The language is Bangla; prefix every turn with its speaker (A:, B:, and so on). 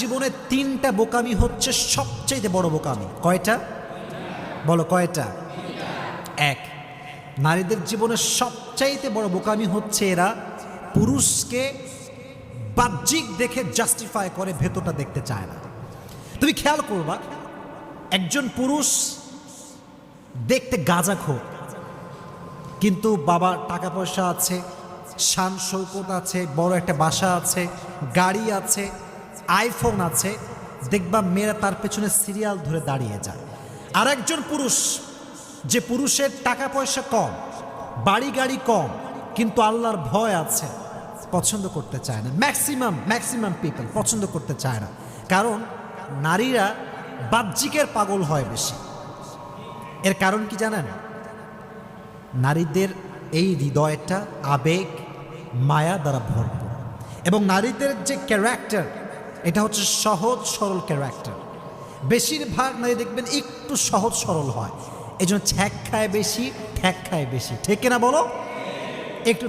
A: জীবনে তিনটা বোকামি হচ্ছে সবচেয়ে বড় বোকামি। কয়টা বলো, কয়টা? এক, নারীদের জীবনে সবচাইতে বড় বোকামি হচ্ছে এরা পুরুষকে বাহ্যিক দেখে জাস্টিফাই করে, ভেতরটা দেখতে চায় না। তুমি খেয়াল করবা, একজন পুরুষ দেখতে গাঁজাখোর, কিন্তু বাবার টাকা পয়সা আছে, শান শৌকত আছে, বড় একটা বাসা আছে, গাড়ি আছে, আইফোন আছে, দেখবা মেয়েরা তার পেছনে সিরিয়াল ধরে দাঁড়িয়ে যায়। আর একজন পুরুষ, যে পুরুষের টাকা পয়সা কম, বাড়ি গাড়ি কম, কিন্তু আল্লাহর ভয় আছে, পছন্দ করতে চায় না। ম্যাক্সিমাম পিপল পছন্দ করতে চায় না, কারণ নারীরা বাহ্যিকের পাগল হয় বেশি। এর কারণ কি জানেন? নারীদের এই হৃদয়টা আবেগ মায়া দ্বারা ভরপুর, এবং নারীদের যে ক্যারেক্টার, এটা হচ্ছে সহজ সরল ক্যারেক্টার। বেশিরভাগ নারী দেখবেন একটু সহজ সরল হয়, এই জন্য ঠ্যাক খায় বেশি, ঠিক কিনা বলো? একটু